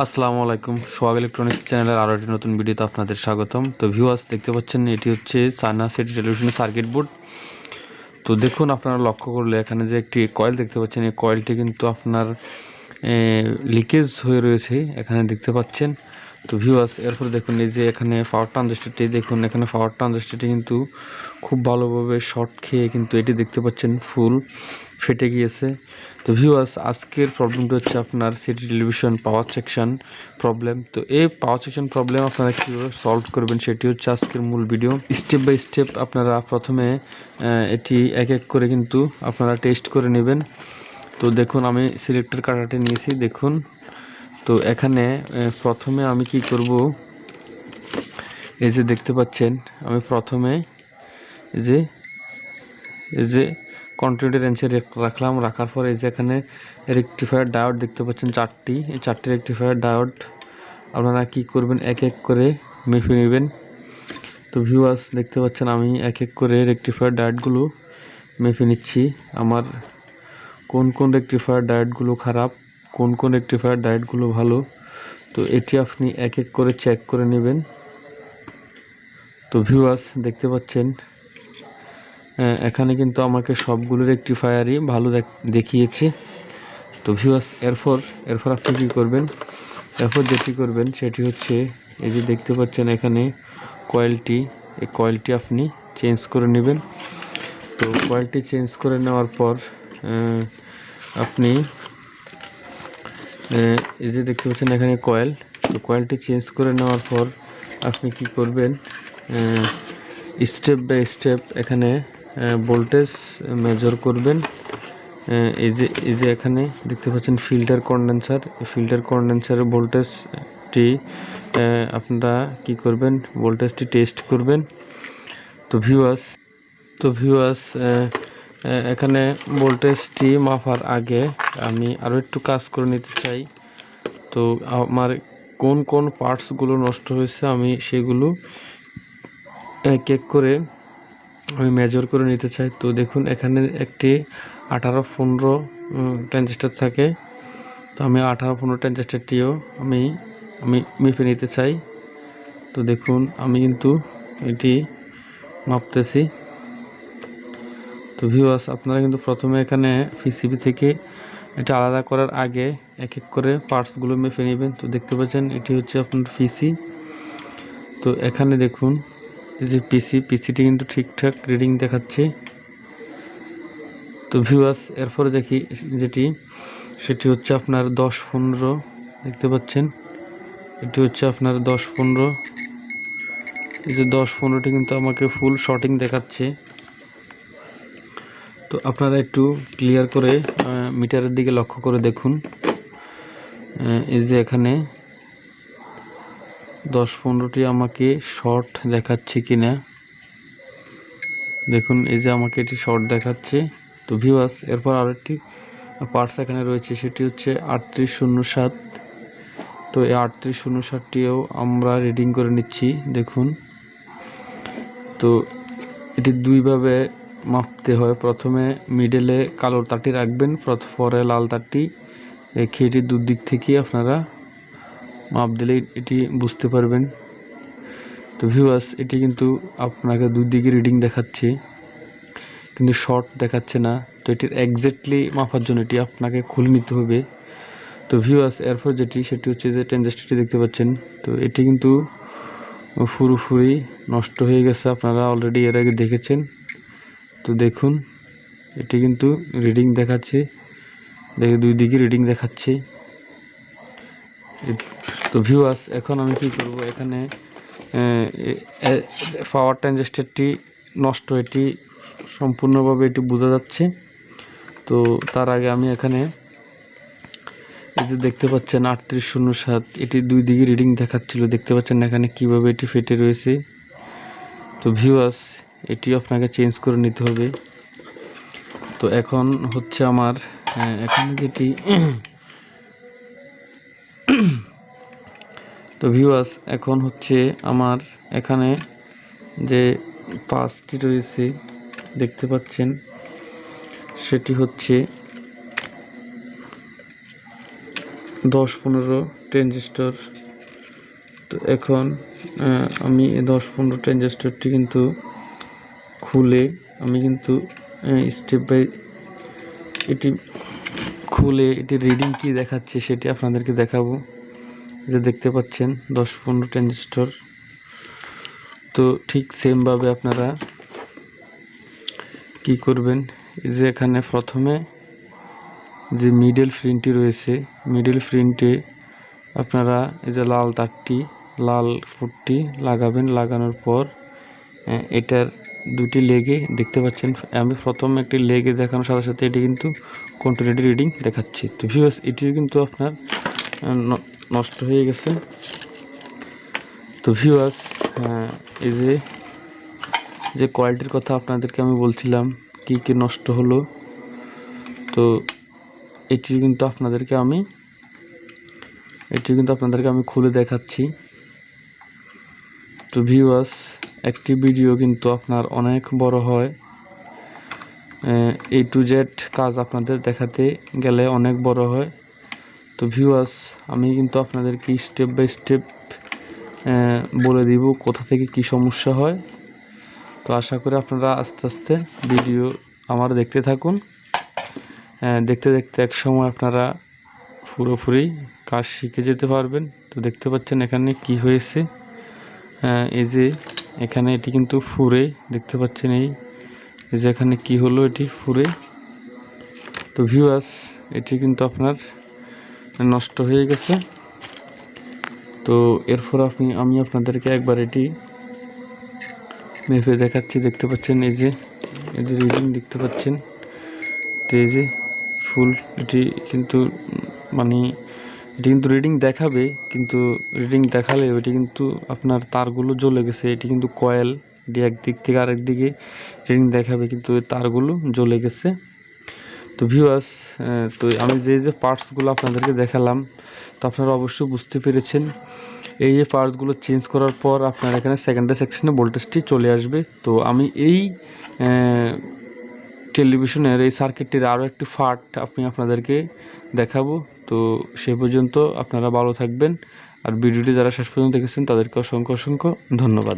আসসালামু আলাইকুম। সোহাগ ইলেকট্রনিক্স চ্যানেলের আরও একটি নতুন ভিডিওতে আপনাদের স্বাগতম। তো ভিউয়ার্স, দেখতে পাচ্ছেন এটি হচ্ছে চায়না সিটি টেলিভিশনের সার্কিট বোর্ড। তো দেখুন, আপনারা লক্ষ্য করলে এখানে যে একটি কয়েল দেখতে পাচ্ছেন, এই কয়েলটি কিন্তু আপনার লিকেজ হয়ে রয়েছে, এখানে দেখতে পাচ্ছেন। তো ভিউয়ার্স, এরপর দেখুন এই যে এখানে পাওয়ার ট্রানজিস্টরটি দেখুন, এখানে পাওয়ার ট্রানজিস্টরটি কিন্তু খুব ভালোভাবে শর্ট খেয়ে কিন্তু এটি দেখতে পাচ্ছেন ফুল ফেটে গিয়েছে। তো ভিউয়ার্স, আজকের প্রবলেমটা হচ্ছে আপনার city television power section problem. তো এই পাওয়ার সেকশন প্রবলেম আপনারা কীভাবে সলভ করবেন সেটি হচ্ছে আজকের মূল ভিডিও। স্টেপ বাই স্টেপ আপনারা প্রথমে এটি এক এক করে কিন্তু আপনারা টেস্ট করে নেবেন। তো দেখুন, আমি সিলেক্টর কাটারটি নিয়েছি দেখুন। তো এখানে প্রথমে আমি কি করব, এই যে দেখতে পাচ্ছেন আমি প্রথমে এই যে কন্টিনিউটি রেঞ্জে রাখলাম। রাখার পর এই যে এখানে রেকটিফায়ার ডায়োড দেখতে পাচ্ছেন চারটি, এই চারটি রেকটিফায়ার ডায়োড আপনারা কি করবেন, এক এক করে মেপে নেবেন। তো ভিউয়ার্স, দেখতে পাচ্ছেন আমি এক এক করে রেকটিফায়ার ডায়োডগুলো মেপে নিচ্ছি। আমার কোন কোন রেকটিফায়ার ডায়োডগুলো খারাপ, কোন কোন রেকটিফায়ার ডায়োডগুলো ভালো, তো এটি আপনি এক এক করে চেক করে নেবেন। তো ভিউয়ার্স, দেখতে পাচ্ছেন এখানে কিন্তু আমাকে সবগুলো রেকটিফায়ারই ভালো দেখিয়েছে। তো ভিউয়ার্স, এরপর আপনি কী করবেন, এরপর যেটি করবেন সেটি হচ্ছে এই যে দেখতে পাচ্ছেন এখানে কয়েলটি, এই কয়েলটি আপনি চেঞ্জ করে নেবেন। তো কয়েলটি চেঞ্জ করে নেওয়ার পর আপনি এই যে দেখতে পাচ্ছেন এখানে কয়েল, তো কয়েলটি চেঞ্জ করে নেওয়ার পর আপনি কি করবেন, স্টেপ বাই স্টেপ এখানে ভোল্টেজ মেজার করবেন। এই যে এখানে দেখতে পাচ্ছেন ফিল্টার কন্ডেন্সার, এই ফিল্টার কন্ডেন্সারের ভোল্টেজটি আপনারা কি করবেন, ভোল্টেজটি টেস্ট করবেন। তো ভিউয়ার্স, এখানে ভোল্টেজটি মাপার আগে আমি আরও একটু কাজ করে নিতে চাই। তো আমার কোন কোন পার্টসগুলো নষ্ট হয়েছে আমি সেগুলো এক এক করে আমি মেজার করে নিতে চাই। তো দেখুন, এখানে একটি 18-15 ট্রানজিস্টর থাকে। তো আমি 18-15 ট্রানজিস্টরটিও আমি মেপে নিতে চাই। তো দেখুন, আমি কিন্তু এটি মাপতেছি। তো ভিউয়ার্স, আপনারা কিন্তু প্রথমে এখানে পিসিবি থেকে এটা আলাদা করার আগে এক এক করে পার্টসগুলো মেপে নেবেন। তো দেখতে পাচ্ছেন এটি হচ্ছে আপনার পিসি। তো এখানে দেখুন এই যে পিসিটি কিন্তু ঠিকঠাক রিডিং দেখাচ্ছে। তো ভিউয়ার্স, এরপরে দেখি সেটি হচ্ছে আপনার 10-15 দেখতে পাচ্ছেন, এটি হচ্ছে আপনার 10-15। এই যে 10-15টি কিন্তু আমাকে ফুল শর্টিং দেখাচ্ছে। তো আপনারা একটু ক্লিয়ার করে মিটারের দিকে লক্ষ্য করে দেখুন, এই যে এখানে 10-15টি আমাকে শর্ট দেখাচ্ছে কিনা দেখুন, এই যে আমাকে এটি শর্ট দেখাচ্ছে। তো ভিউয়ার্স, এরপর আরেকটি পার্টস এখানে রয়েছে, সেটি হচ্ছে 3807। তো এই 3807টিও আমরা রিডিং করে নিচ্ছি দেখুন। তো এটি দুইভাবে মাপতে হয়, প্রথমে মিডলে কালো তারটি রাখবেন, পরে লাল তারটি রেখে এটি দুদিক থেকে আপনারা মাপ দিলেই এটি বুঝতে পারবেন। তো ভিউয়ার্স, এটি কিন্তু আপনাকে দুদিকে রিডিং দেখাচ্ছে কিন্তু শর্ট দেখাচ্ছে না। তো এটির এক্স্যাক্টলি মাপার জন্য এটি আপনাকে খুলে নিতে হবে। তো ভিউয়ার্স, এরপর সেটি হচ্ছে যে ট্রানজিস্টরটি দেখতে পাচ্ছেন। তো এটি কিন্তু পুরোপুরি নষ্ট হয়ে গেছে, আপনারা অলরেডি এর আগে দেখেছেন। তো দেখুন, এটি কিন্তু রিডিং দেখাচ্ছে, দুই দিকে রিডিং দেখাচ্ছে। তো ভিউয়ার্স, এখন আমি কি করব, এখানে পাওয়ার ট্রানজিস্টরটি নষ্ট, এটি সম্পূর্ণভাবে এটি বোঝা যাচ্ছে। তো তার আগে আমি এখানে এই যে দেখতে পাচ্ছেন 3807, এটি দুই দিকে রিডিং দেখাচ্ছিল, দেখতে পাচ্ছেন এখানে কিভাবে এটি ফেটে রয়েছে। তো ভিউয়ার্স, এটি আপনাকে চেঞ্জ করে নিতে হবে। তো এখন হচ্ছে আমার এখানে যেটি তো ভিউয়ার্স, এখন হচ্ছে আমার এখানে যে পাঁচটি রয়েছে দেখতে পাচ্ছেন, সেটি হচ্ছে 10-15 ট্রানজিস্টর। তো এখন আমি এই 10-15 ট্রানজিস্টরটি কিন্তু খুলে আমি কিন্তু স্টেপ বাই এটি খুলে এটি রিডিং কি দেখাচ্ছে সেটি আপনাদেরকে দেখাবো। যে দেখতে পাচ্ছেন 10-15 ট্রানজিস্টর। তো ঠিক সেমভাবে আপনারা কি করবেন, এই যে এখানে প্রথমে যে মিডল ফ্রিনটি রয়েছে, মিডল ফ্রিনটে আপনারা এই যে লাল তারটি, লাল ফুটটি লাগাবেন। লাগানোর পর এটার দুটি লেগে দেখতে পাচ্ছেন, আমি প্রথম একটি লেগে দেখানোর সাথে সাথে এটি কিন্তু কন্টিনিউটি রিডিং দেখাচ্ছি। তো ভিউয়ার্স, এটিও কিন্তু আপনার নষ্ট হয়ে গেছে। তো ভিউয়ার্স, এই যে কয়েলটির কথা আপনাদেরকে আমি বলছিলাম কি কি নষ্ট হলো, তো এটি কিন্তু আপনাদেরকে আমি খুলে দেখাচ্ছি। তো ভিউয়ার্স, একটি ভিডিও কিন্তু আপনার অনেক বড় হয়, A to Z কাজ আপনাদের দেখাতে গেলে অনেক বড় হয়। তো ভিউয়ার্স, আমি কিন্তু আপনাদেরকে স্টেপ বাই স্টেপ বলে দিব কোথা থেকে কি সমস্যা হয়। তো আশা করি আপনারা আস্তে আস্তে ভিডিও আমার দেখতে থাকুন। দেখতে দেখতে এক সময় আপনারা পুরোপুরি কাজ শিখে যেতে পারবেন। তো দেখতে পাচ্ছেন এখানে কি হয়েছে, এই যে এখানে এটি কিন্তু ফুরে, দেখতে পাচ্ছেন এই যে এখানে কি হলো, এটি ফুরে। তো ভিউয়ার্স, এটি কিন্তু আপনার নষ্ট হয়ে গেছে। তো এরপর আমি আপনাদেরকে একবার এটি মেপে দেখাচ্ছি। দেখতে পাচ্ছেন এই যে রিডিং দেখতে পাচ্ছেন। তো এই যে ফুল এটি কিন্তু এটি কিন্তু রিডিং দেখাবে, কিন্তু রিডিং দেখালে ওইটি কিন্তু আপনার তারগুলো জ্বলে গেছে। এটি কিন্তু কয়েল, এটি একদিক থেকে আরেক দিকে রিডিং দেখাবে, কিন্তু তারগুলো জ্বলে গেছে। তো ভিউয়ার্স, তো আমি যে পার্টসগুলো আপনাদেরকে দেখালাম, তো আপনারা অবশ্যই বুঝতে পেরেছেন। এই যে পার্টসগুলো চেঞ্জ করার পর আপনার এখানে সেকেন্ডারি সেকশনে ভোল্টেজটি চলে আসবে। তো আমি এই টেলিভিশনের এই সার্কিটটির আরও একটি পার্ট আপনাদেরকে দেখাবো। তো সে পর্যন্ত আপনারা ভালো থাকবেন। আর ভিডিওটি যারা শেষ পর্যন্ত দেখেছেন তাদেরকে অসংখ্য ধন্যবাদ।